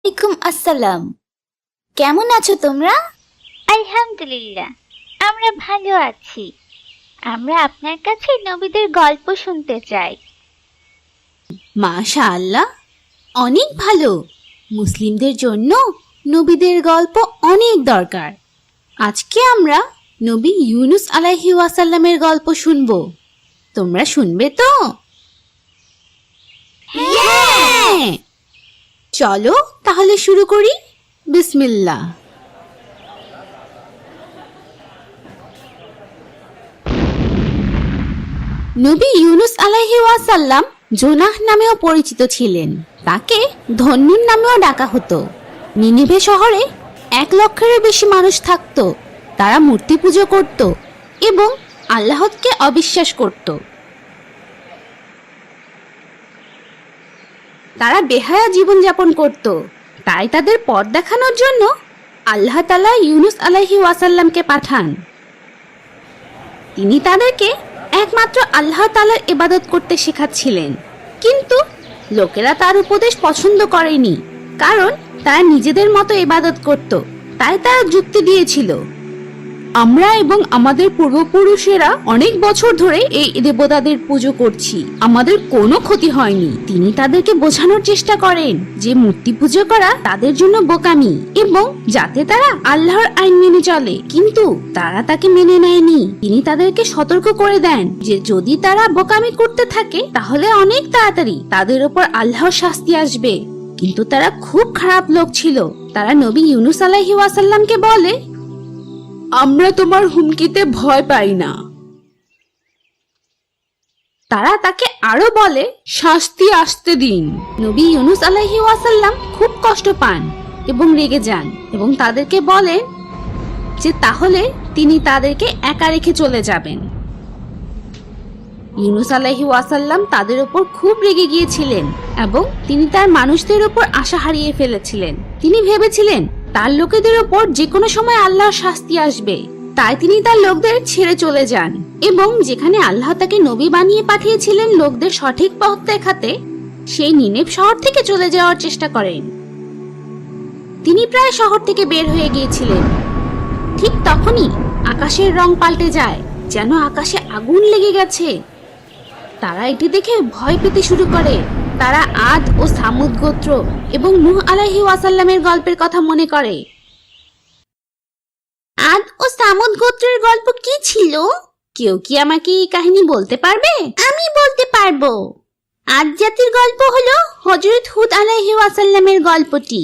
ওয়ালাইকুম আসসালাম। কেমন আছো তোমরা? আলহামদুলিল্লাহ, আমরা ভালো আছি। আমরা আপনার কাছে নবীদের গল্প শুনতে চাই। মাশাআল্লাহ, অনেক ভালো। মুসলিমদের জন্য নবীদের গল্প অনেক দরকার। আজকে আমরা নবী ইউনুস আলাইহি ওয়াসাল্লামের গল্প শুনবো। তোমরা শুনবে তো? হ্যাঁ, চলো তাহলে শুরু করি। বিসমিল্লাহ। নবী ইউনুস আলাইহি ওয়াসাল্লাম জোনাহ নামেও পরিচিত ছিলেন। তাকে ধন্যুন নামেও ডাকা হতো। নিনিভে শহরে 1,00,000-এরও বেশি মানুষ থাকত। তারা মূর্তি পুজো করত এবং আল্লাহকে অবিশ্বাস করত। তারা বেহায়া জীবনযাপন করত। তাই তাদের পথ দেখানোর জন্য আল্লাহ তাআলা ইউনুস আলাইহি ওয়াসাল্লামকে পাঠান। তিনি তাদেরকে একমাত্র আল্লাহ তাআলার ইবাদত করতে শেখাচ্ছিলেন। কিন্তু লোকেরা তার উপদেশ পছন্দ করেনি, কারণ তারা নিজেদের মতো ইবাদত করত। তাই তারা যুক্তি দিয়েছিল, আমরা এবং আমাদের পূর্বপুরুষেরা অনেক বছর ধরে এই দেবতাদের পুজো করছি, আমাদের কোনো ক্ষতি হয়নি। তিনি তাদেরকে বোঝানোর চেষ্টা করেন যে মূর্তি পুজো করা তাদের জন্য বোকামি এবং যাতে তারা আল্লাহর আইন মেনে চলে, কিন্তু তারা তাকে মেনে নেয়নি। তিনি তাদেরকে সতর্ক করে দেন যে যদি তারা বোকামি করতে থাকে তাহলে অনেক তাড়াতাড়ি তাদের উপর আল্লাহর শাস্তি আসবে। কিন্তু তারা খুব খারাপ লোক ছিল। তারা নবী ইউনুস আলাইহি ওয়াসাল্লামকে বলে, আমরা তোমার হুমকিতে ভয় পাই না। তারা তাকে আরো বলে, শাস্তি আসতে দিন। নবী ইউনুস আলাইহি ওয়াসাল্লাম খুব কষ্ট পান এবং রেগে যান এবং তাদেরকে বলেন যে তাহলে তিনি তাদেরকে একা রেখে চলে যাবেন। ইউনুস আলাইহি ওয়াসাল্লাম তাদের উপর খুব রেগে গিয়েছিলেন এবং তিনি তার মানুষদের উপর আশা হারিয়ে ফেলেছিলেন। তিনি ভেবেছিলেন তার লোকেদের উপর যে কোনো সময় আল্লাহর শাস্তি আসবে। তাই তিনি তার লোকদের ছেড়ে চলে যান এবং যেখানে আল্লাহ তাকে নবী বানিয়ে পাঠিয়েছিলেন লোকদের সঠিক পথ দেখাতে, সেই নিনেভ শহর থেকে চলে যাওয়ার চেষ্টা করেন। তিনি প্রায় শহর থেকে বের হয়ে গিয়েছিলেন। ঠিক তখনই আকাশের রং পাল্টে যায়, যেন আকাশে আগুন লেগে গেছে। তারা এটি দেখে ভয় পেতে শুরু করে। তারা আদ ও সামুদ গোত্র এবং নূহ আলাইহি ওয়াসাল্লামের গল্পের কথা মনে করে। আদ ও সামুদ গোত্রের গল্প কি ছিল? কেউ কি আমাকে এই কাহিনী বলতে পারবে? আমি বলতে পারবো। আদ জাতির গল্প হলো হযরত হুদ আলাইহি ওয়াসাল্লামের গল্পটি।